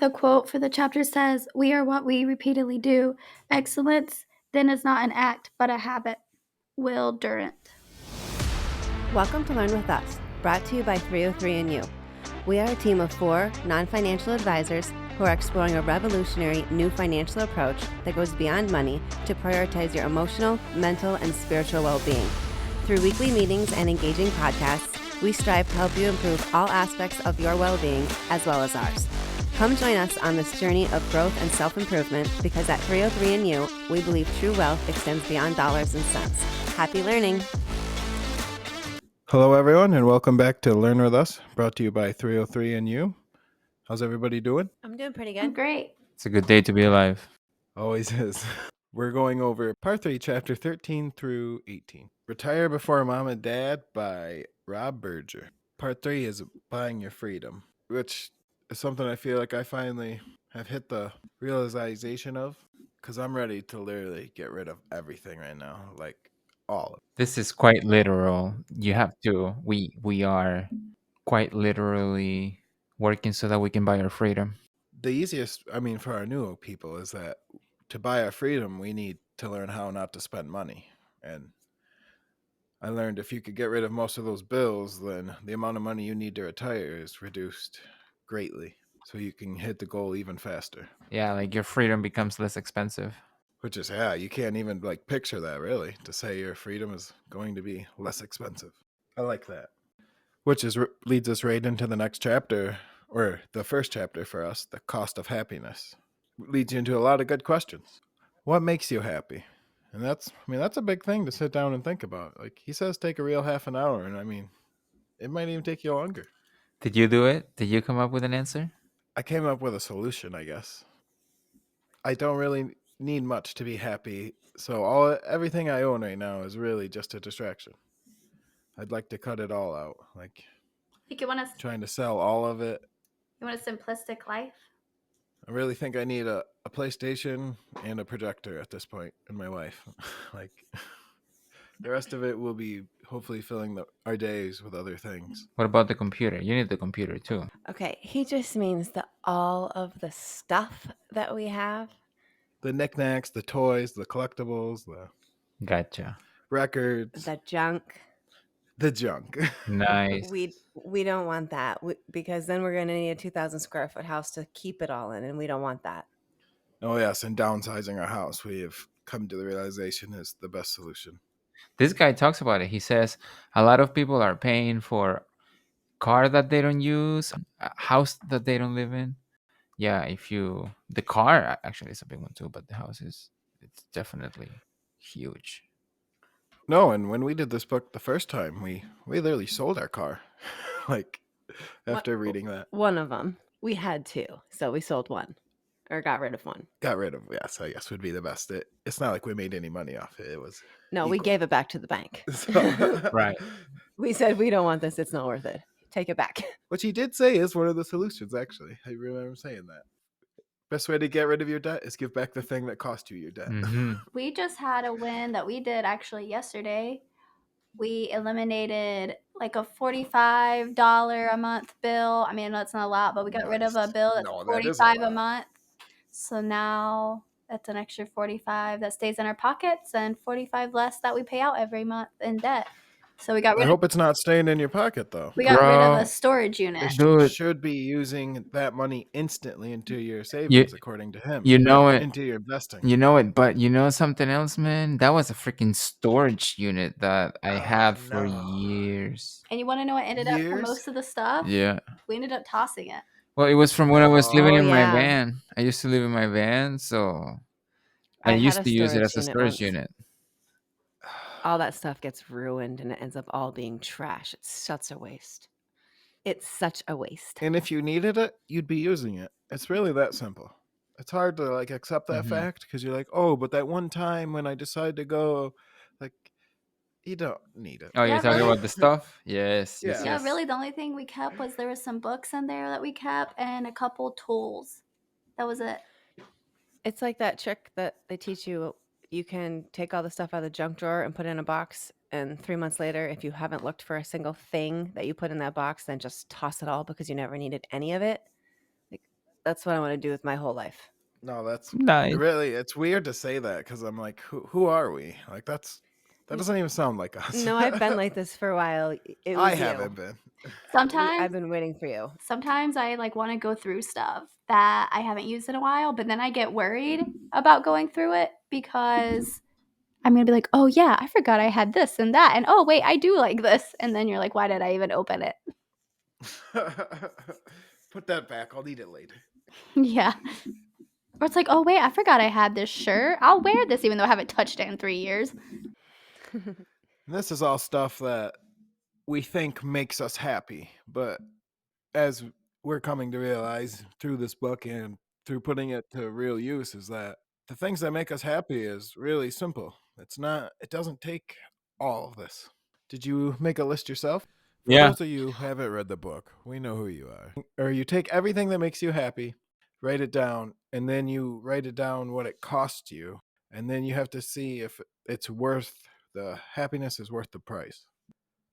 The quote for the chapter says, "We are what we repeatedly do. Excellence then is not an act, but a habit." Will Durant. Welcome to Learn With Us, brought to you by 3o3andyou. We are a team of 4 non-financial advisors who are exploring a revolutionary new financial approach that goes beyond money to prioritize your emotional, mental, and spiritual well-being. Through weekly meetings and engaging podcasts, we strive to help you improve all aspects of your well-being as well as ours. Come join us on this journey of growth and self-improvement because at 3o3andyou, we believe true wealth extends beyond dollars and cents. Happy learning! Hello, everyone, and welcome back to Learn With Us, brought to you by 3o3andyou. How's everybody doing? I'm doing pretty I'm good. great. It's a good day to be alive. Always is. We're going over Part 3, Chapter 13 through 18. Retire Before Mom and Dad by Rob Berger. Part 3 is Buying Your Freedom, which is something I feel like I finally have hit the realization of, because I'm ready to literally get rid of everything right now, like all of it. This is quite literal. You have to. We are quite literally working so that we can buy our freedom. The easiest, for our new people is that to buy our freedom, we need to learn how not to spend money. And I learned if you could get rid of most of those bills, then the amount of money you need to retire is reduced greatly. So you can hit the goal even faster. Yeah, like your freedom becomes less expensive. Which is, you can't even picture that really, to say your freedom is going to be less expensive. I like that. Which leads us right into the next chapter, or the first chapter for us, the cost of happiness. Leads you into a lot of good questions. What makes you happy? And that's a big thing to sit down and think about. Like he says, take a real half an hour, and it might even take you longer. Did you do it? Did you come up with an answer? I came up with a solution, I guess. I don't really need much to be happy, so everything I own right now is really just a distraction. I'd like to cut it all out, like You want trying to sell all of it. a simplistic life? I really think I need a PlayStation and a projector at this point in my life. Like the rest of it will be hopefully filling our days with other things. What about the computer? You need the computer too. Okay, he just means that all of the stuff that we have. The knickknacks, the toys, the collectibles, the Gotcha. records, The junk. the junk. Nice. We don't want that because then we're going to need a 2,000 square foot house to keep it all in, and we don't want that. Oh yes, and downsizing our house, we have come to the realization is the best solution. This guy talks about it. He says a lot of people are paying for car that they don't use, a house that they don't live in. Yeah, the car actually is a big one too, but the house it's definitely huge. No, and when we did this book the first time, we literally sold our car. After reading that. One of them. We had 2, so we sold one. Or got rid of one. Got rid of, yes, I guess would be the best. It's not like we made any money off it. It was No, we gave it back to the bank. Right. We said, we don't want this. It's not worth it. Take it back. Which he did say is one of the solutions, actually. I remember saying that. Best way to get rid of your debt is give back the thing that cost you your debt. Mm-hmm. We just had a win that we did actually yesterday. We eliminated like a $45 a month bill. I mean, that's not a lot, but we got rid of a bill that's $45 a month. So now that's an extra $45 that stays in our pockets and $45 less that we pay out every month in debt. So we got rid I hope it's not staying in your pocket, though. We got rid of a storage unit. You should be using that money instantly into your savings, according to him. Into your investing. You know it, but you know something else, man? That was a freaking storage unit that I had for years. And you want to know what ended up for most of the stuff? Yeah. We ended up tossing it. Well, it was from when I was living in my van. I used to live in my van, so I used to use it as a storage unit. All that stuff gets ruined and it ends up all being trash. It's such a waste. It's such a waste. And if you needed it, you'd be using it. It's really that simple. It's hard to accept that fact because you're like, oh, but that one time when I decided to go, you don't need it. Oh, you're talking about the stuff? Yes. Yeah, really the only thing we kept was there was some books in there that we kept and a couple tools. That was it. It's like that trick that they teach you. You can take all the stuff out of the junk drawer and put it in a box. And 3 months later, if you haven't looked for a single thing that you put in that box, then just toss it all because you never needed any of it. That's what I want to do with my whole life. No, that's Nice. really, it's weird to say that because I'm like, who are we? Like, that doesn't even sound like us. No, I've been like this for a while. It I was haven't you. been. I've Sometimes been waiting for you. sometimes I like want to go through stuff that I haven't used in a while, but then I get worried about going through it because I'm going to be like, "Oh yeah, I forgot I had this and that. And oh wait, I do like this." And then you're like, "Why did I even open it?" Put that back. I'll eat it later. Yeah. Or it's like, "Oh wait, I forgot I had this shirt. I'll wear this even though I haven't touched it in 3 years." This is all stuff that we think makes us happy, but as we're coming to realize through this book and through putting it to real use is that the things that make us happy is really simple. It doesn't take all of this. Did you make a list yourself? For Yeah. those of you who haven't read the book, we know who you are. Or you take everything that makes you happy, write it down, and then you write it down what it cost you, and then you have to see if the happiness is worth the price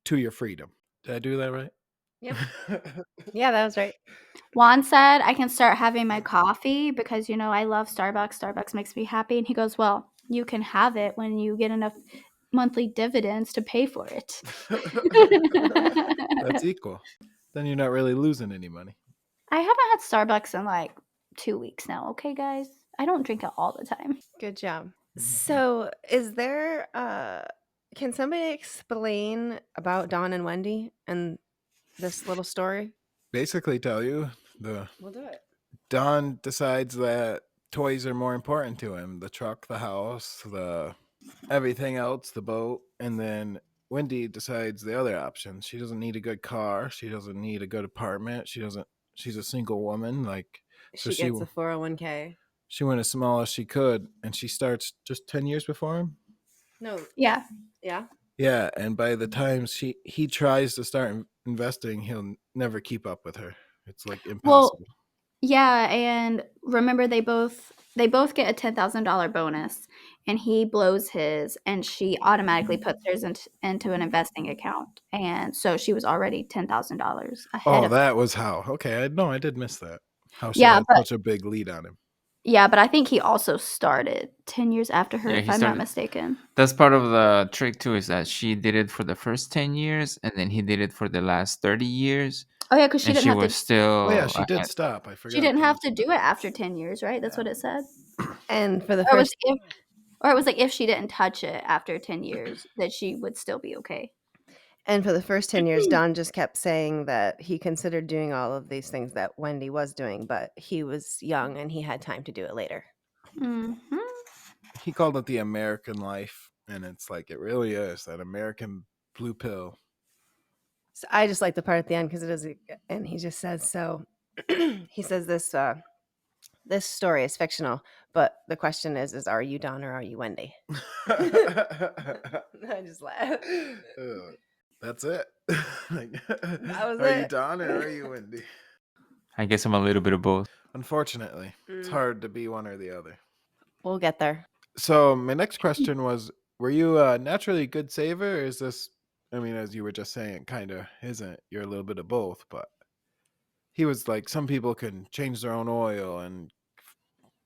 to your freedom. Did I do that right? Yep. Yeah, that was right. Juan said, "I can start having my coffee because, I love Starbucks. Starbucks makes me happy." And he goes, "Well, you can have it when you get enough monthly dividends to pay for it." That's equal. Then you're not really losing any money. I haven't had Starbucks in like 2 weeks now, okay, guys? I don't drink it all the time. Good job. So, is there can somebody explain about Dawn and Wendy and this little story? Basically tell you We'll do it. Don decides that toys are more important to him. The truck, the house, the everything else, the boat, and then Wendy decides the other options. She doesn't need a good car. She doesn't need a good apartment. She's a single woman. So She gets a 401k. she went as small as she could, and she starts just 10 years before him. No. Yeah. Yeah. Yeah, and by the time he tries to start investing, he'll never keep up with her. It's like impossible. Well, yeah, and remember they both get a $10,000 bonus, and he blows his, and she automatically puts hers into an investing account, and so she was already $10,000 ahead Oh, of him. that was how. Okay, I did miss that. How she Yeah, had but such a big lead on him. I think he also started 10 years after her, Yeah, if he I'm not started. mistaken. That's part of the trick too, is that she did it for the first 10 years and then he did it for the last 30 years. Oh yeah, because And she was Oh yeah, still she did ahead. stop. I she forgot didn't to have to mention do that. it after 10 years, right? That's Yeah. what it said. And for the Or it was first if she didn't touch it after 10 years, that she would still be okay. And for the first 10 years, Don just kept saying that he considered doing all of these things that Wendy was doing, but he was young and he had time to do it later. Mhm. He called it the American life, and it's like it really is that American blue pill. So I just like the part at the end because it is, and he just says so. He says this story is fictional, but the question is are you Don or are you Wendy? I just laugh. That's it. That was Are you it. Don or are you Wendy? I guess I'm a little bit of both. Unfortunately, it's hard to be one or the other. We'll get there. So my next question was, were you a naturally good saver, or is this, I mean, as you were just saying, it kind of isn't. You're a little bit of both, but he was like, some people can change their own oil and,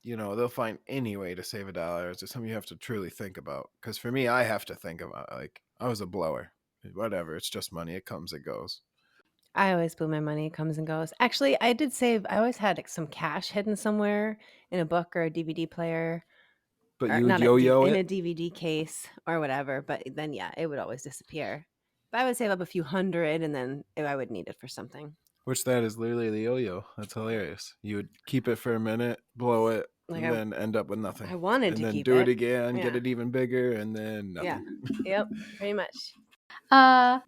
they'll find any way to save $1. It's something you have to truly think about. Because for me, I have to think about, like, I was a blower. Whatever, it's just money. It comes, it goes. I always blew my money. It comes and goes. Actually, I did save. I always had some cash hidden somewhere in a book or a DVD player. But Or you would not yo-yo in it? a DVD case or whatever. But then, yeah, it would always disappear. But I would save up a few hundred, and then I would need it for something. Which that is literally the yo-yo. That's hilarious. You would keep it for a minute, blow it, Like and then end up with nothing. I wanted and to then keep do it. it again, get Yeah. it even bigger, and then Yeah. nothing. Yep. Pretty much. I'm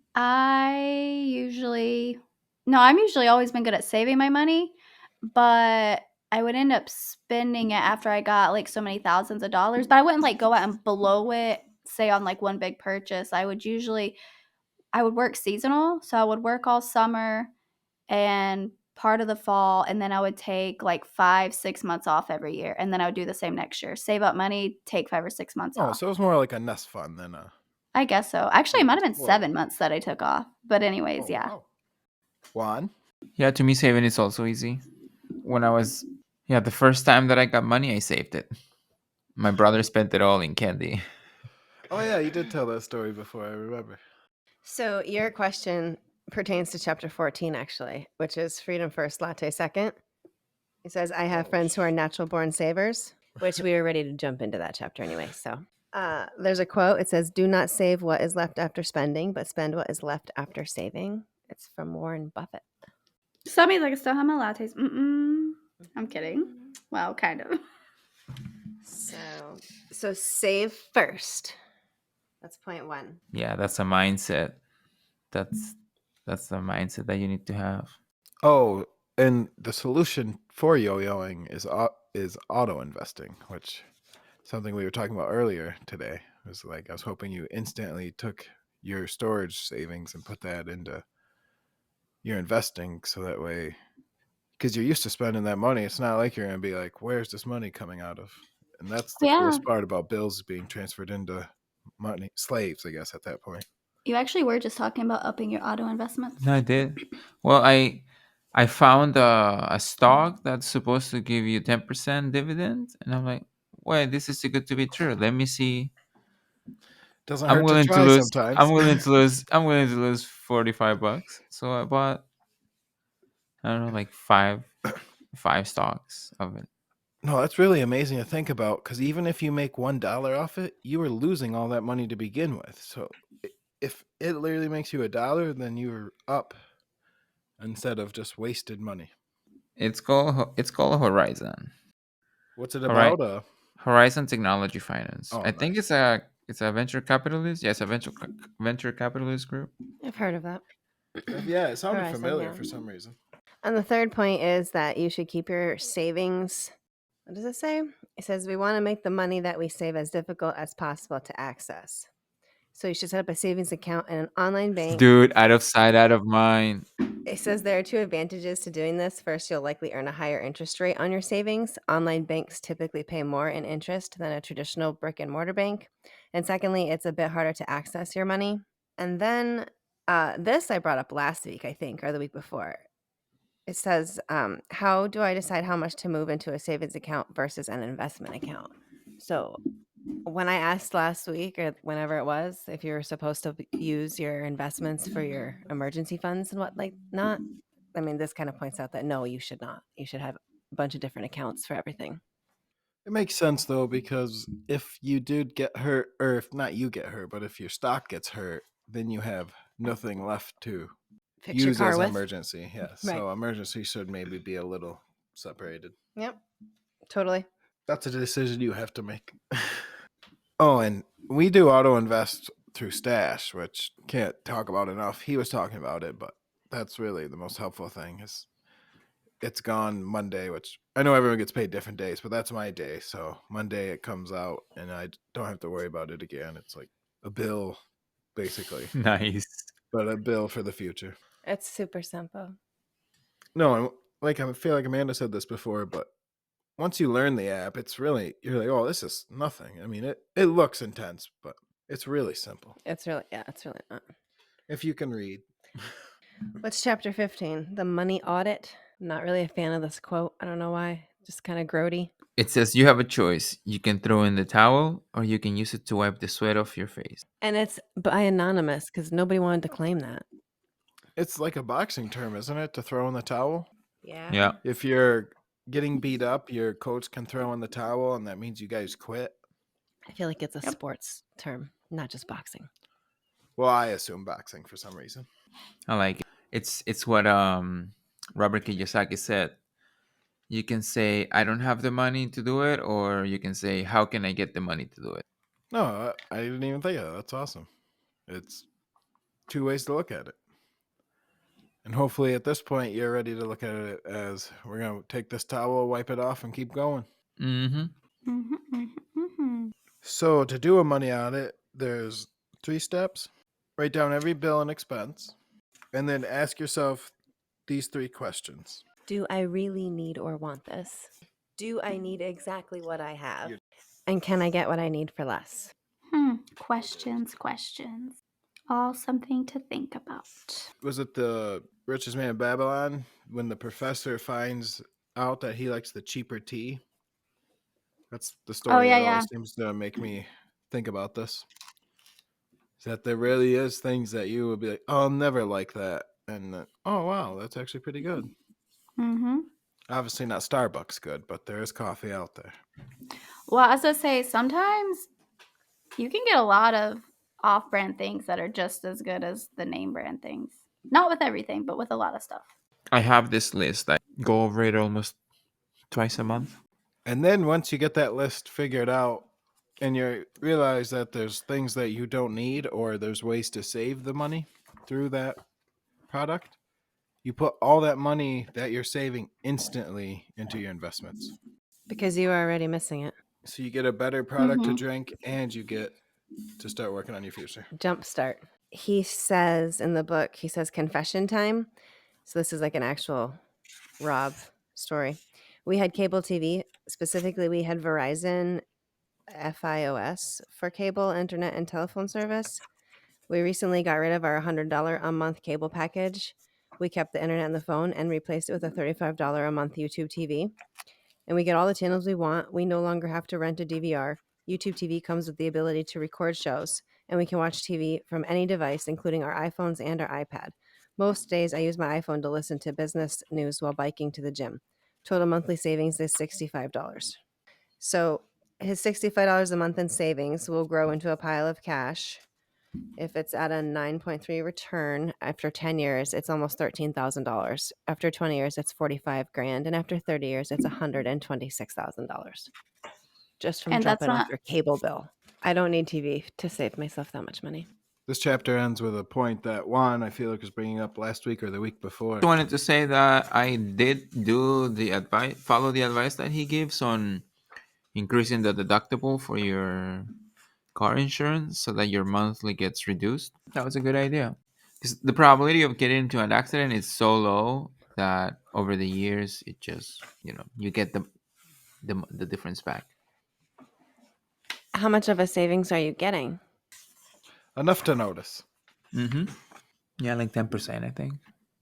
usually always been good at saving my money, but I would end up spending it after I got like so many thousands of dollars. But I wouldn't like go out and blow it, say on like one big purchase. I would work seasonal, so I would work all summer and part of the fall, and then I would take like 5-6 months off every year, and then I would do the same next year. Save up money, take 5 or 6 months Oh, off. so it was more like a nest fund than a. I guess so. Actually, it might have been Whoa. 7 months that I took off. But anyways, Oh, yeah. wow. Juan? Yeah, to me, saving is also easy. when I was the first time that I got money, I saved it. My brother spent it all in candy. Oh yeah, you did tell that story before, I remember. So your question pertains to chapter 14, actually, which is freedom first, latte second. It says, I have friends who are natural born savers, which we were ready to jump into that chapter anyway. So there's a quote. It says, do not save what is left after spending, but spend what is left after saving. It's from Warren Buffett. So that means I can still have my lattes. I'm kidding. Well, kind of. So save first. That's point one. Yeah, that's a mindset. That's the mindset that you need to have. Oh, and the solution for yo-yoing is auto investing, which something we were talking about earlier today. It was like I was hoping you instantly took your storage savings and put that into your investing, so that way, because you're used to spending that money, it's not like you're going to be like, where's this money coming out of? And that's the coolest part about bills being transferred into money, slaves, I guess, at that point. You actually were just talking about upping your auto investments. No, I did. Well, I found a stock that's supposed to give you 10% dividend, and I'm like, wait, this is too good to be true. Let me see. Doesn't I'm hurt to willing to try lose. sometimes. I'm willing to lose. I'm willing to lose $45. So I bought, I don't know, like five stocks of it. No, that's really amazing to think about, because even if you make $1 off it, you were losing all that money to begin with. So if it literally makes you $1, then you're up instead of just wasted money. It's called Horizon. What's it about? Horizon Technology Finance. Oh, I think nice. it's a venture capitalist. Yes, a venture capitalist group. I've heard of that. Yeah, it sounded Horizon, familiar yeah. for some reason. And the third point is that you should keep your savings. What does it say? It says we want to make the money that we save as difficult as possible to access. So you should set up a savings account in an online bank. Dude, out of sight, out of mind. It says there are two advantages to doing this. First, you'll likely earn a higher interest rate on your savings. Online banks typically pay more in interest than a traditional brick and mortar bank. And secondly, it's a bit harder to access your money. And then this I brought up last week, I think, or the week before. It says, how do I decide how much to move into a savings account versus an investment account? So when I asked last week or whenever it was, if you're supposed to use your investments for your emergency funds and what like not, I mean, this kind of points out that no, you should not. You should have a bunch of different accounts for everything. It makes sense though, because if you did get hurt, or if not you get hurt, but if your stock gets hurt, then you have nothing left to Fix your use car as with. an emergency. Yes. Right. So emergency should maybe be a little separated. Yep. Totally. That's a decision you have to make. Oh, and we do auto invest through Stash, which can't talk about enough. He was talking about it, but that's really the most helpful thing. Is it's gone Monday, which I know everyone gets paid different days, but that's my day. So Monday it comes out, and I don't have to worry about it again. It's like a bill, basically. Nice. But a bill for the future. It's super simple. No, like I feel like Amanda said this before, but once you learn the app, it's really, you're like, oh, this is nothing. I mean, it looks intense, but it's really simple. It's really not. If you can read. What's chapter 15? The money audit. I'm not really a fan of this quote. I don't know why. Just kind of grody. It says you have a choice. You can throw in the towel or you can use it to wipe the sweat off your face. And it's by anonymous because nobody wanted to claim that. It's like a boxing term, isn't it? To throw in the towel? Yeah. If you're getting beat up, your coach can throw in the towel, and that means you guys quit. I feel like it's a sports term, not just boxing. Well, I assume boxing for some reason. I like it. It's what Robert Kiyosaki said. You can say I don't have the money to do it, or you can say how can I get the money to do it. No, I didn't even think of that. That's awesome. It's two ways to look at it. And hopefully at this point, you're ready to look at it as we're going to take this towel, wipe it off, and keep going. So to do a money audit, there's 3 steps. Write down every bill and expense, and then ask yourself these 3 questions. Do I really need or want this? Do I need exactly what I have? And can I get what I need for less? Questions. All something to think about. Was it the Richest Man in Babylon when the professor finds out that he likes the cheaper tea. That's the Oh, story yeah, that yeah. always seems to make me think about this. Is that there really is things that you would be like, oh, I'll never like that. And then, oh, wow, that's actually pretty good. Mm-hmm. Obviously not Starbucks good, but there is coffee out there. Well, as I say, sometimes you can get a lot of off-brand things that are just as good as the name brand things. Not with everything, but with a lot of stuff. I have this list. I go over it almost twice a month. And then once you get that list figured out and you realize that there's things that you don't need or there's ways to save the money through that product, you put all that money that you're saving instantly into your investments. Because you are already missing it. So you get a better product to Mm-hmm. drink and you get to start working on your future. Jumpstart. He says in the book, he says confession time. So this is like an actual Rob story. We had cable TV. Specifically, we had Verizon FiOS for cable, internet, and telephone service. We recently got rid of our $100 a month cable package. We kept the internet and the phone and replaced it with a $35 a month YouTube TV. And we get all the channels we want. We no longer have to rent a DVR. YouTube TV comes with the ability to record shows, and we can watch TV from any device, including our iPhones and our iPad. Most days, I use my iPhone to listen to business news while biking to the gym. Total monthly savings is $65. So his $65 a month in savings will grow into a pile of cash. If it's at a 9.3 return after 10 years, it's almost $13,000. After 20 years, it's 45 grand. And after 30 years, it's $126,000 just from And that's dropping off not your cable bill. I don't need TV to save myself that much money. This chapter ends with a point that Juan, I feel like, was bringing up last week or the week before. I wanted to say that I did follow the advice that he gives on increasing the deductible for your car insurance so that your monthly gets reduced. That was a good idea. Because the probability of getting into an accident is so low that over the years it just you get the difference back. How much of a savings are you getting? Enough to notice. Mm-hmm. Yeah, like 10%, I think.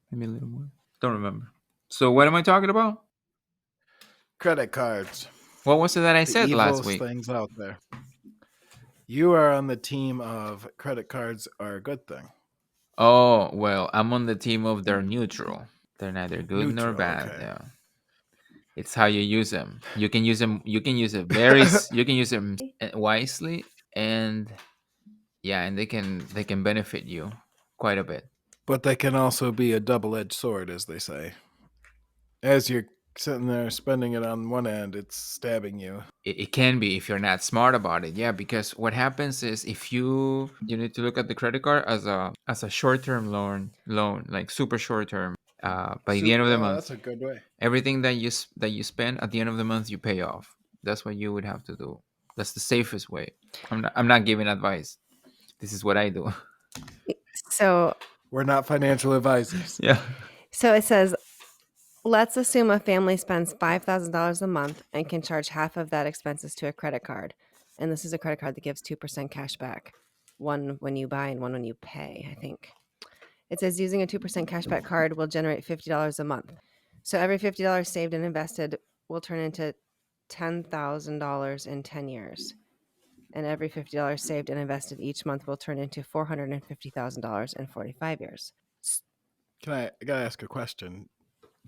Maybe a little more. Don't remember. So what am I talking about? Credit cards. What was it that I The said last evilest week? things out there. You are on the team of credit cards are a good thing. Oh, well, I'm on the team of they're neutral. They're neither good nor Neutral, bad. okay. Yeah. It's how you use them. You can use them. You can use you can use them wisely, and yeah, and they can benefit you quite a bit. But they can also be a double-edged sword, as they say. As you're sitting there spending it on one end, it's stabbing you. It can be if you're not smart about it. Yeah, because what happens is if you need to look at the credit card as a short-term loan, like super short-term. By the end of the month, That's a good way. everything that you spend at the end of the month you pay off. That's what you would have to do. That's the safest way. I'm not giving advice. This is what I do. So We're not financial advisors. Yeah. So it says, let's assume a family spends $5,000 a month and can charge half of that expenses to a credit card. And this is a credit card that gives 2% cash back. One when you buy and one when you pay, I think. It says using a 2% cashback card will generate $50 a month. So every $50 saved and invested will turn into $10,000 in 10 years. And every $50 saved and invested each month will turn into $450,000 in 45 years. I gotta ask a question.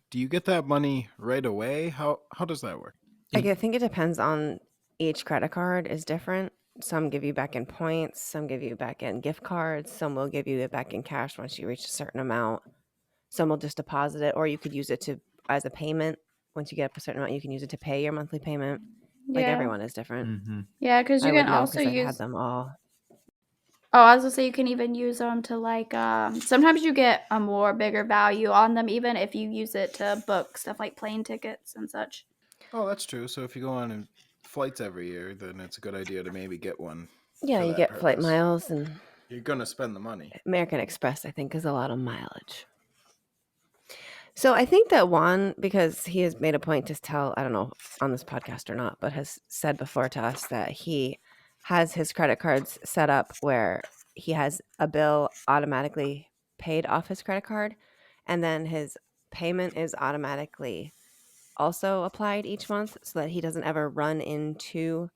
Do you get that money right away? How does that work? I think it depends on each credit card is different. Some give you back in points, some give you back in gift cards, some will give you it back in cash once you reach a certain amount. Some will just deposit it, or you could use it as a payment. Once you get up a certain amount, you can use it to pay your monthly payment. Like everyone is different. Mm-hmm. Yeah, because you I can would know also because I've use. had them all. Oh, I was gonna say you can even use them to like. Sometimes you get a more bigger value on them, even if you use it to book stuff like plane tickets and such. Oh, that's true. So if you go on flights every year, then it's a good idea to maybe get one. Yeah, for you that get flight purpose. miles, and You're gonna spend the money. American Express, I think, is a lot of mileage. So I think that Juan, because he has made a point to tell, I don't know on this podcast or not, but has said before to us that he has his credit cards set up where he has a bill automatically paid off his credit card, and then his payment is automatically also applied each month so that he doesn't ever run into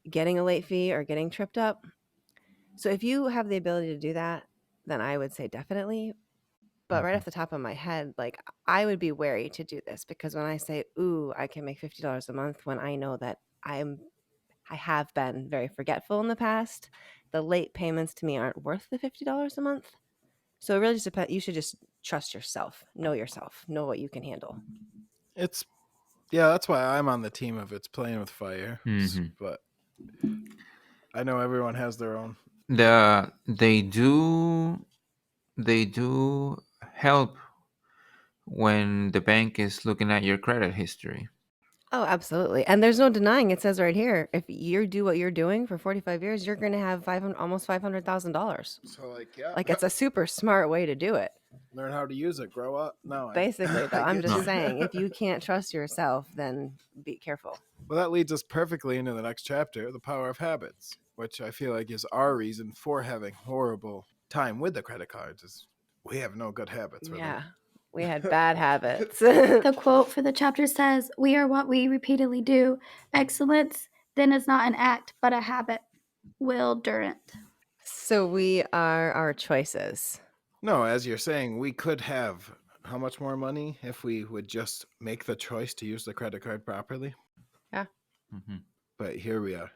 getting a late fee or getting tripped up. So if you have the ability to do that, then I would say definitely. But right off the top of my head, like I would be wary to do this because when I say, "Ooh, I can make $50 a month," when I know that I have been very forgetful in the past, the late payments to me aren't worth the $50 a month. So it really just depends. You should just trust yourself, know what you can handle. It's that's why I'm on the team of it's playing with fire. But I know everyone has their own. They do help when the bank is looking at your credit history. Oh, absolutely. And there's no denying, it says right here, if you do what you're doing for 45 years, you're going to have almost $500,000. So Like it's a super smart way to do it. Learn how to use it, grow up. No, Basically, though, I'm just you. saying, if you can't trust yourself, then be careful. Well, that leads us perfectly into the next chapter, the power of habits, which I feel like is our reason for having horrible time with the credit cards. Is we have no good habits with them. We had bad habits. The quote for the chapter says, "We are what we repeatedly do. Excellence then is not an act, but a habit." Will Durant. So we are our choices. No, as you're saying, we could have how much more money if we would just make the choice to use the credit card properly? Yeah. But here we are.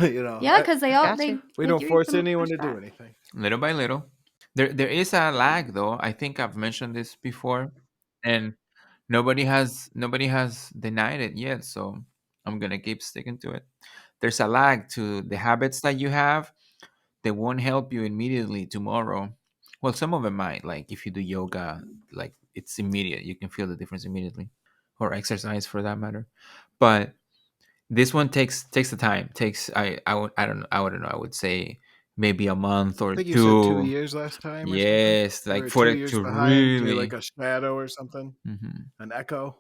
You know. Yeah, because we don't force anyone to do anything. Little by little. There is a lag though. I think I've mentioned this before, and nobody has denied it yet. So I'm gonna keep sticking to it. There's a lag to the habits that you have. They won't help you immediately tomorrow. Well, some of them might. Like if you do yoga, like it's immediate. You can feel the difference immediately, or exercise for that matter. But this one takes the time. I don't know. I wouldn't know. I would say maybe a month or I think you said 2 two. years last time or something. Yes, like We're for 2 it years to behind. You're really. like a shadow or something, an echo.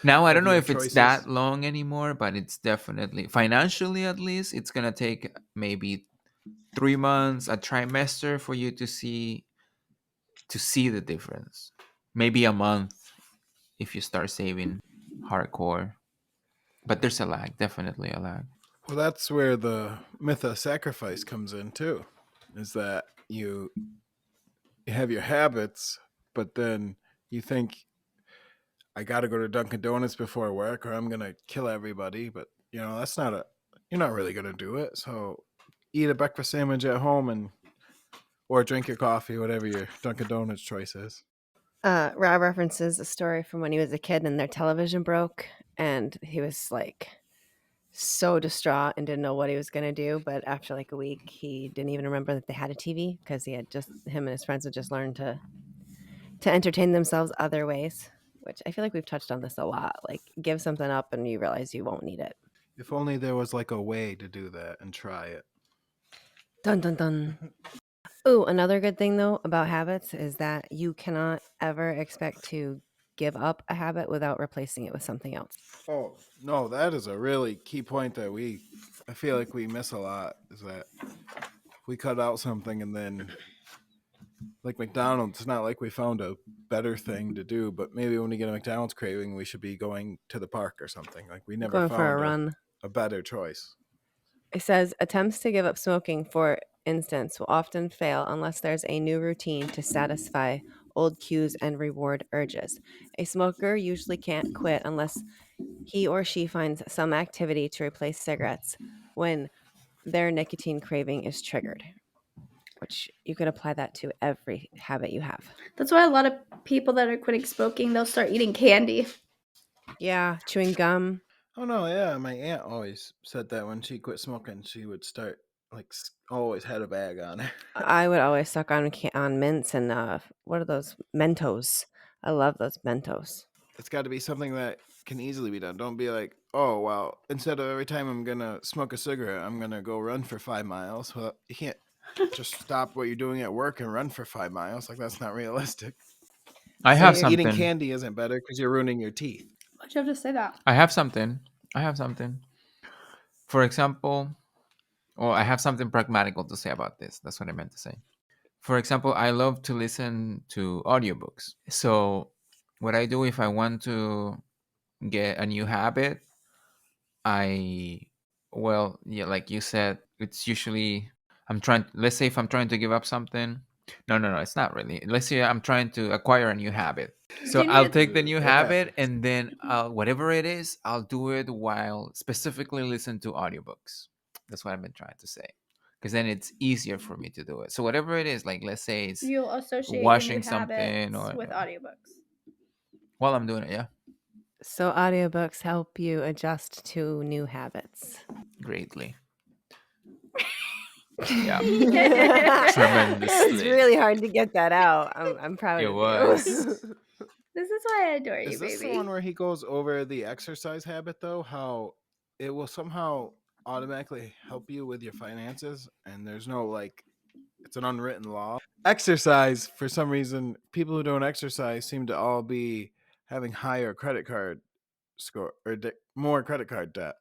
Now I don't know your if it's choices. that long anymore, but it's definitely financially at least it's gonna take maybe 3 months, a trimester for you to see the difference. Maybe a month if you start saving hardcore. But there's a lag, definitely a lag. Well, that's where the myth of sacrifice comes in too. Is that you have your habits, but then you think I got to go to Dunkin' Donuts before work or I'm going to kill everybody, but you know, that's not you're not really going to do it. So eat a breakfast sandwich at home or drink your coffee, whatever your Dunkin' Donuts choice is. Rob references a story from when he was a kid and their television broke and he was like so distraught and didn't know what he was going to do. But after like a week, he didn't even remember that they had a TV because him and his friends had just learned to entertain themselves other ways, which I feel like we've touched on this a lot. Like give something up and you realize you won't need it. If only there was like a way to do that and try it. Dun, dun, dun. Ooh, another good thing though about habits is that you cannot ever expect to give up a habit without replacing it with something else. Oh, no, that is a really key point that I feel like we miss a lot is that we cut out something and then like McDonald's, it's not like we found a better thing to do, but maybe when we get a McDonald's craving, we should be going to the park or something. Like we never Going found for a run. a better choice. It says attempts to give up smoking, for instance, will often fail unless there's a new routine to satisfy old cues and reward urges. A smoker usually can't quit unless he or she finds some activity to replace cigarettes when their nicotine craving is triggered, which you could apply that to every habit you have. That's why a lot of people that are quitting smoking, they'll start eating candy. Yeah, chewing gum. Oh no, yeah, my aunt always said that when she quit smoking, she would start like always had a bag on her. I would always suck on mints and what are those Mentos? I love those Mentos. It's got to be something that can easily be done. Don't be like, oh well, instead of every time I'm gonna smoke a cigarette, I'm gonna go run for 5 miles. Well, you can't just stop what you're doing at work and run for 5 miles. Like that's not realistic. I have something. Eating candy isn't better because you're ruining your teeth. Why'd you have to say that? I have something. For example, I have something pragmatical to say about this. That's what I meant to say. For example, I love to listen to audiobooks. So what I do if I want to get a new habit, I, well, yeah, like you said, it's usually let's say if I'm trying to give up something. No, it's not really. Let's say I'm trying to acquire a new habit. So Can I'll you take the new It habit happens. and then whatever it is, I'll do it while specifically listen to audiobooks. That's what I've been trying to say. Because then it's easier for me to do it. So whatever it is, like let's say it's you'll associate your new washing something habits or with audiobooks? while I'm doing it, yeah, So audiobooks help you adjust to new habits. greatly. Yeah, It's tremendously. really hard to get that out. I'm proud It of was. you. This is why I adore you, Is this the baby. one where he goes over the exercise habit though? How it will somehow automatically help you with your finances, and there's no like, it's an unwritten law. Exercise, for some reason, people who don't exercise seem to all be having higher credit card score or more credit card debt.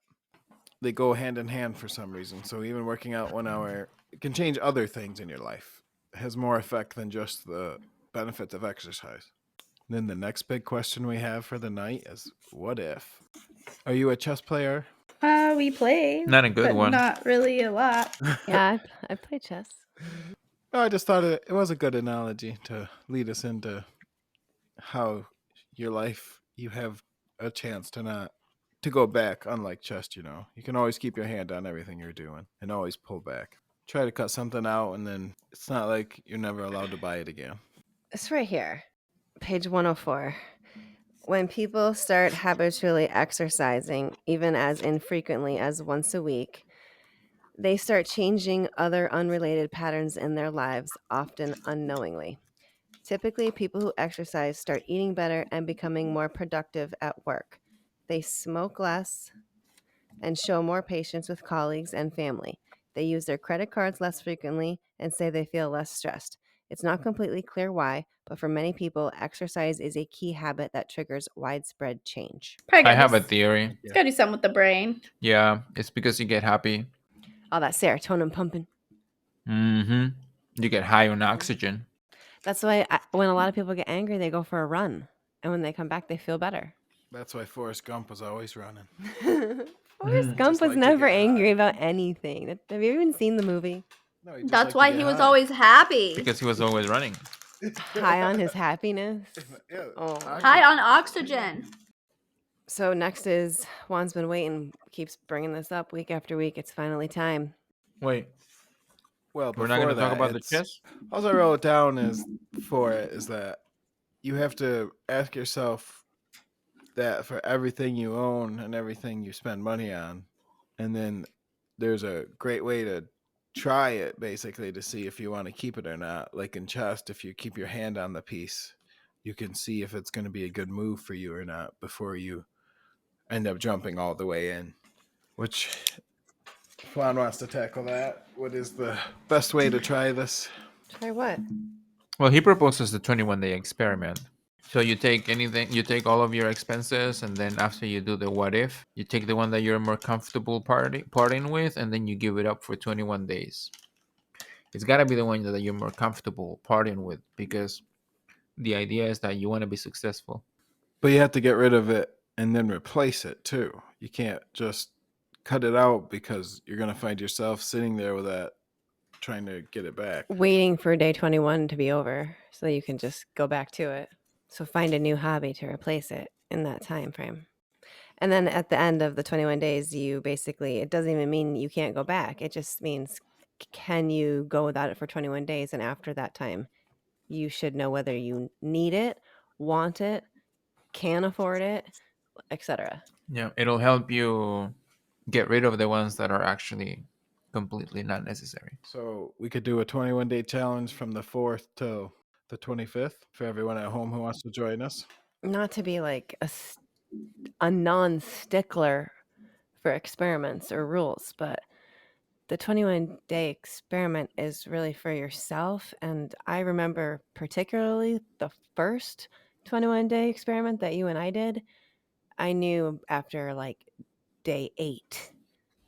They go hand in hand for some reason. So even working out 1 hour, it can change other things in your life. It has more effect than just the benefits of exercise. Then the next big question we have for the night is, what if? Are you a chess player? We play, Not a good but one. not really a lot. Yeah, I play chess. No, I just thought it was a good analogy to lead us into how your life, you have a chance to not to go back. Unlike chess, you can always keep your hand on everything you're doing and always pull back. Try to cut something out, and then it's not like you're never allowed to buy it again. It's right here, page 104. When people start habitually exercising, even as infrequently as once a week, they start changing other unrelated patterns in their lives, often unknowingly. Typically, people who exercise start eating better and becoming more productive at work. They smoke less and show more patience with colleagues and family. They use their credit cards less frequently and say they feel less stressed. It's not completely clear why, but for many people, exercise is a key habit that triggers widespread change. Probably I got have a this. theory. It's gotta do something with the brain. Yeah, it's because you get happy. All that serotonin pumping. Mm-hmm. You get high on oxygen. That's why when a lot of people get angry, they go for a run. And when they come back, they feel better. That's why Forrest Gump was always running. Forrest Mhm. Gump Just was like to never get angry high. about anything. Have you even seen the movie? No, he just That's liked to why get he was high. always happy. Because he was always running. High on his happiness. Yeah, Oh. High on oxygen. So next is Juan's been waiting, keeps bringing this up week after week. It's finally time. Wait, Well, we're not going before to talk that, about the it's chess? all I wrote down is for it is that you have to ask yourself that for everything you own and everything you spend money on, and then there's a great way to try it basically to see if you want to keep it or not. Like in chess, if you keep your hand on the piece, you can see if it's going to be a good move for you or not before you end up jumping all the way in. Which Juan wants to tackle that. What is the best way to try this? Try what? Well, he proposes the 21-day experiment. So you take anything, you take all of your expenses, and then after you do the what if, you take the one that you're more comfortable parting with, and then you give it up for 21 days. It's got to be the one that you're more comfortable parting with because the idea is that you want to be successful. But you have to get rid of it and then replace it too. You can't just cut it out because you're going to find yourself sitting there with that trying to get it back. Waiting for day 21 to be over so you can just go back to it. So find a new hobby to replace it in that time frame. And then at the end of the 21 days, you basically, it doesn't even mean you can't go back. It just means, can you go without it for 21 days? And after that time, you should know whether you need it, want it, can afford it, etc. Yeah, it'll help you get rid of the ones that are actually completely not necessary. So we could do a 21-day challenge from the 4th till the 25th for everyone at home who wants to join us. Not to be like a non-stickler for experiments or rules, but the 21-day experiment is really for yourself. And I remember particularly the first 21-day experiment that you and I did. I knew after like day 8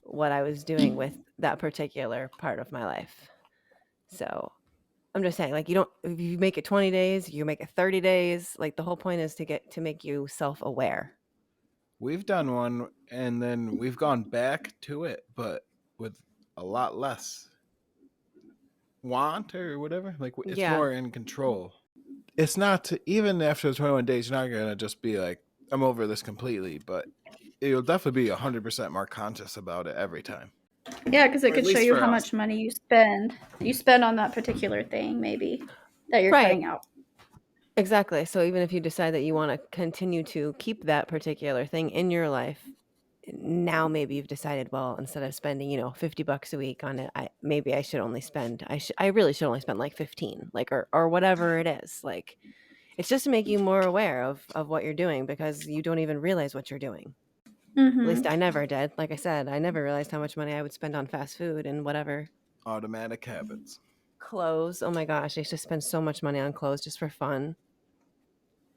what I was doing with that particular part of my life. So I'm just saying, like, if you make it 20 days, you make it 30 days. Like, the whole point is to make you self-aware. We've done one, and then we've gone back to it, but with a lot less want or whatever. Like, it's more in control. It's not, even after the 21 days, you're not going to just be like, I'm over this completely, but you'll definitely be 100% more conscious about it every time. Yeah, because it could show you how much money you spend on that particular thing, maybe, that you're cutting out. Exactly. So even if you decide that you want to continue to keep that particular thing in your life, now maybe you've decided, well, instead of spending, $50 a week on it, maybe I should only spend, I really should only spend like 15, like, or whatever it is. Like, it's just to make you more aware of what you're doing, because you don't even realize what you're doing. Mm-hmm. At least I never did. Like I said, I never realized how much money I would spend on fast food and whatever. Automatic habits. Clothes. Oh my gosh, I used to spend so much money on clothes just for fun.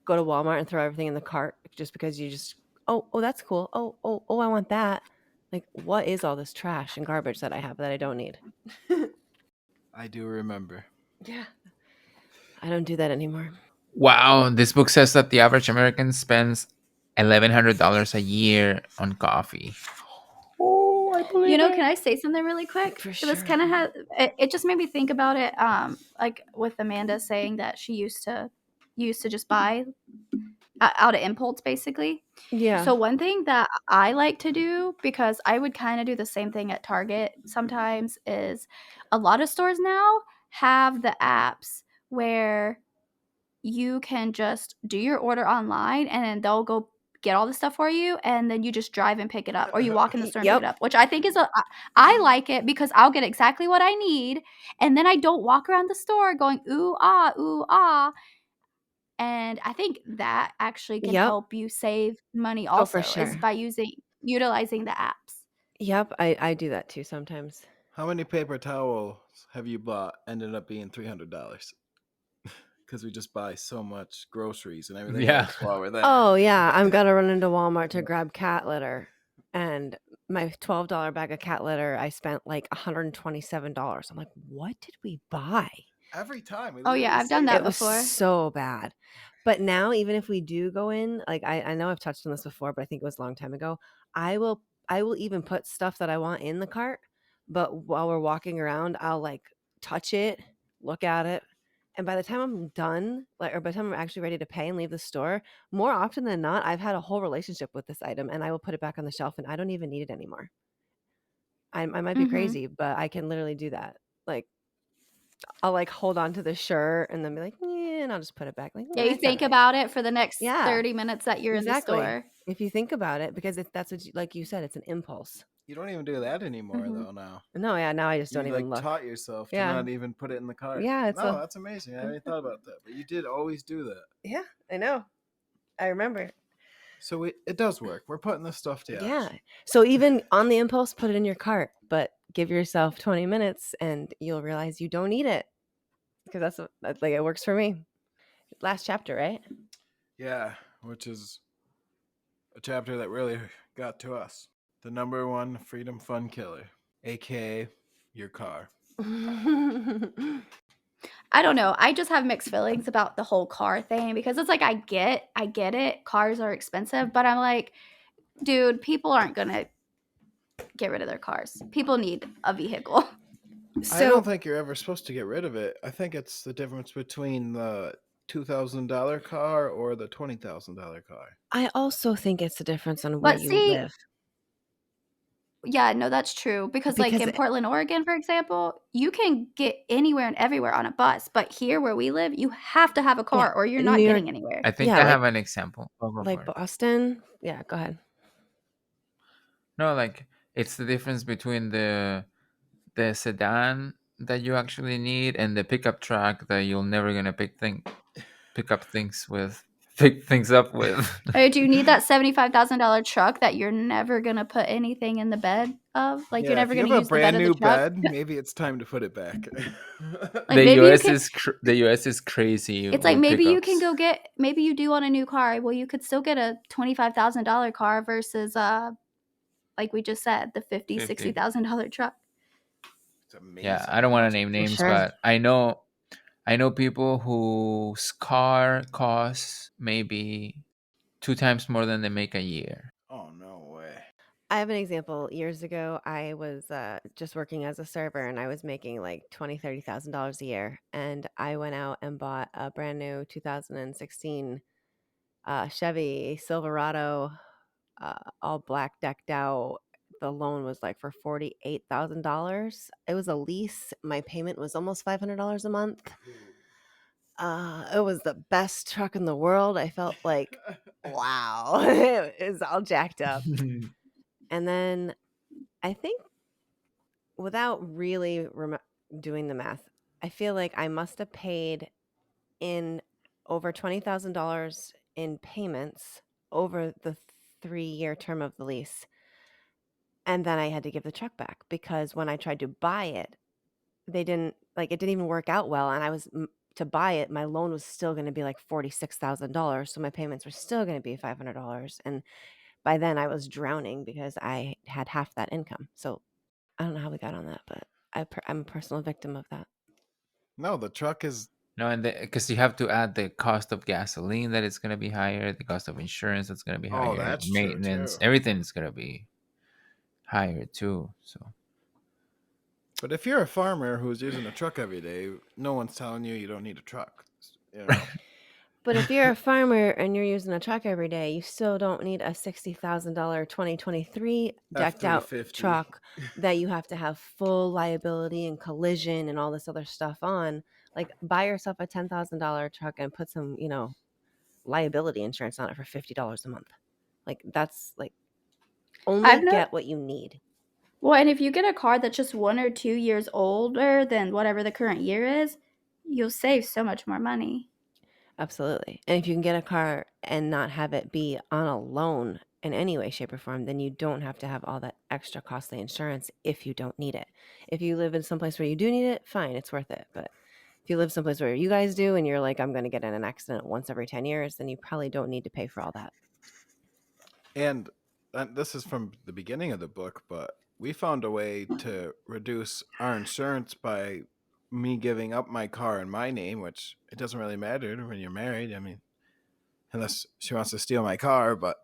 Go to Walmart and throw everything in the cart just because you just, oh, that's cool. Oh, I want that. Like, what is all this trash and garbage that I have that I don't need? I do remember. Yeah. I don't do that anymore. Wow, this book says that the average American spends $1,100 a year on coffee. Oh, I believe can I say something really quick? For sure. This kind of it just made me think about it. Like with Amanda saying that she used to just buy out of impulse, basically. Yeah. So one thing that I like to do, because I would kind of do the same thing at Target sometimes, is a lot of stores now have the apps where you can just do your order online and then they'll go get all the stuff for you, and then you just drive and pick it up, or you walk in the store and pick it up, which I think I like it because I'll get exactly what I need, and then I don't walk around the store going ooh ah. And I think that actually can help you save money also, for sure. is by utilizing the apps. Yep, I do that too sometimes. How many paper towels have you bought ended up being $300? Because we just buy so much groceries and everything else while we're there. Oh yeah, I'm gonna run into Walmart to grab cat litter, and my $12 bag of cat litter, I spent like $127. I'm like, what did we buy? Every time. Oh yeah, I've done that before. It was so bad. But now, even if we do go in, like, I know I've touched on this before, but I think it was a long time ago. I will even put stuff that I want in the cart, but while we're walking around, I'll like touch it, look at it, and by the time I'm done, like, or by the time I'm actually ready to pay and leave the store, more often than not, I've had a whole relationship with this item, and I will put it back on the shelf, and I don't even need it anymore. I might be crazy, but I can literally do that. Like, I'll like hold on to the shirt and then be like, yeah, and I'll just put it back. Like, yeah, you think about it for the next 30 minutes that you're in the store. If you think about it, because that's what, like you said, it's an impulse. You don't even do that anymore, though, now. No, yeah, now I just don't even look. You taught yourself to not even put it in the cart. Yeah, that's amazing. I hadn't thought about that, but you did always do that. Yeah, I know. I remember. So it does work. We're putting this stuff to use. Yeah. So even on the impulse, put it in your cart, but give yourself 20 minutes and you'll realize you don't need it, because that's like, it works for me. Last chapter, right? Yeah, which is a chapter that really got to us. The number one freedom fun killer, aka your car. I don't know. I just have mixed feelings about the whole car thing, because it's like I get it. Cars are expensive, but I'm like, dude, people aren't gonna get rid of their cars. People need a vehicle. I don't think you're ever supposed to get rid of it. I think it's the difference between the $2,000 car or the $20,000 car. I also think it's the difference on where you live. Yeah, no, that's true. Because like in Portland, Oregon, for example, you can get anywhere and everywhere on a bus. But here where we live, you have to have a car or you're not getting anywhere. I think I have an example. Like Boston. Yeah, go ahead. No, like, it's the difference between the sedan that you actually need and the pickup truck that you're never gonna pick things up with. Do you need that $75,000 truck that you're never gonna put anything in the bed of? Like, you're never gonna use the bed of the truck? Maybe it's time to put it back. The US is crazy. It's like, maybe you can go get. Maybe you do want a new car. Well, you could still get a $25,000 car versus like we just said, the $60,000 truck. It's amazing. Yeah, I don't want to name names, but I know people whose car costs maybe 2 times more than they make a year. Oh I have an example. Years ago, I was just working as a server, and I was making like $20,000-$30,000 a year. And I went out and bought a brand new 2016 Chevy Silverado, all black decked out. The loan was like for $48,000. It was a lease. My payment was almost $500 a month. It was the best truck in the world. I felt like, wow, it was all jacked up. And then I think without really doing the math, I feel like I must have paid in over $20,000 in payments over the 3-year term of the lease. And then I had to give the truck back because when I tried to buy it, it didn't even work out well. And I was to buy it, my loan was still going to be like $46,000. So my payments were still going to be $500. And by then I was drowning because I had half that income. So I don't know how we got on that, but I'm a personal victim of that. No, the truck is. No, and because you have to add the cost of gasoline that it's going to be higher, the cost of insurance that's going to be higher, That's true, maintenance, too. everything is going to be higher too. So, But if you're a farmer who's using a truck every day, no one's telling you don't need a truck. You know? But if you're a farmer and you're using a truck every day, you still don't need a $60,000 2023 decked out F350. truck that you have to have full liability and collision and all this other stuff on. Like, buy yourself a $10,000 truck and put some, liability insurance on it for $50 a month. Like, that's like only get what you need. Well, and if you get a car that's just 1 or 2 years older than whatever the current year is, you'll save so much more money. Absolutely. And if you can get a car and not have it be on a loan in any way, shape, or form, then you don't have to have all that extra costly insurance if you don't need it. If you live in someplace where you do need it, fine, it's worth it. But if you live someplace where you guys do and you're like, I'm going to get in an accident once every 10 years, then you probably don't need to pay for all that. And this is from the beginning of the book, but we found a way to reduce our insurance by me giving up my car in my name, which it doesn't really matter when you're married. I mean, unless she wants to steal my car, but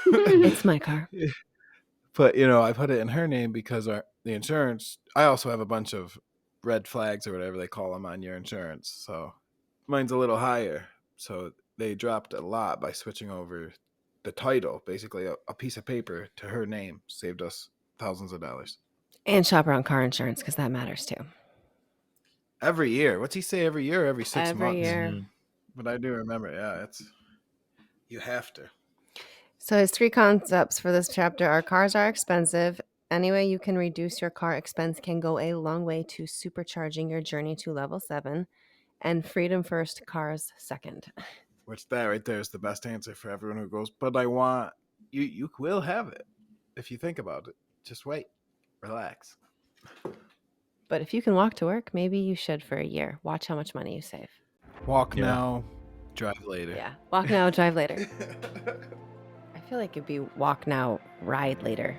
it's my car. But I put it in her name because the insurance. I also have a bunch of red flags or whatever they call them on your insurance, so mine's a little higher. So they dropped a lot by switching over the title, basically a piece of paper to her name, saved us thousands of dollars. And shop around car insurance because that matters too. Every year. What's he say? Every year, every 6 months? Every year. Mm-hmm. But I do remember, you have to. So his 3 concepts for this chapter are: cars are expensive. Any way you can reduce your car expense can go a long way to supercharging your journey to level 7. And freedom first, cars second. Which that right there is the best answer for everyone who goes, but I want, you will have it if you think about it. Just wait. Relax. But if you can walk to work, maybe you should for a year. Watch how much money you save. Walk now, drive later. Yeah, walk now, drive later. I feel like it'd be walk now, ride later.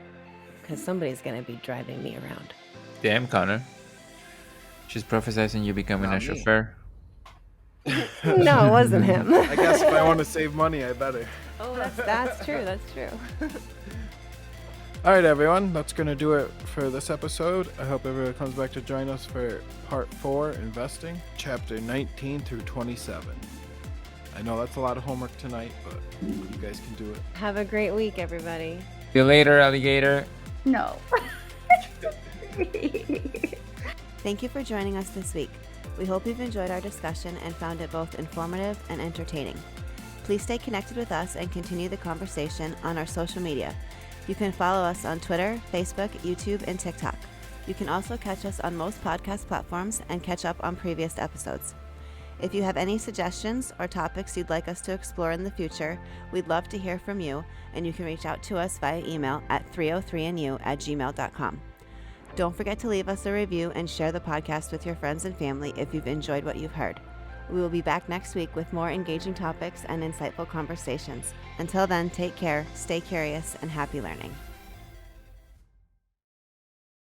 Because somebody's going to be driving me around. damn, Connor. She's prophesizing you becoming a chauffeur. No, it wasn't him. I guess if I want to save money, I better. Oh, that's true. That's true. All right, everyone. That's going to do it for this episode. I hope everyone comes back to join us for part 4, investing, chapter 19 through 27. I know that's a lot of homework tonight, but you guys can do it. Have a great week, everybody. See you later, alligator. No. Thank you for joining us this week. We hope you've enjoyed our discussion and found it both informative and entertaining. Please stay connected with us and continue the conversation on our social media. You can follow us on Twitter, Facebook, YouTube, and TikTok. You can also catch us on most podcast platforms and catch up on previous episodes. If you have any suggestions or topics you'd like us to explore in the future, we'd love to hear from you, and you can reach out to us via email at 3o3andyou@gmail.com. Don't forget to leave us a review and share the podcast with your friends and family if you've enjoyed what you've heard. We will be back next week with more engaging topics and insightful conversations. Until then, take care, stay curious, and happy learning.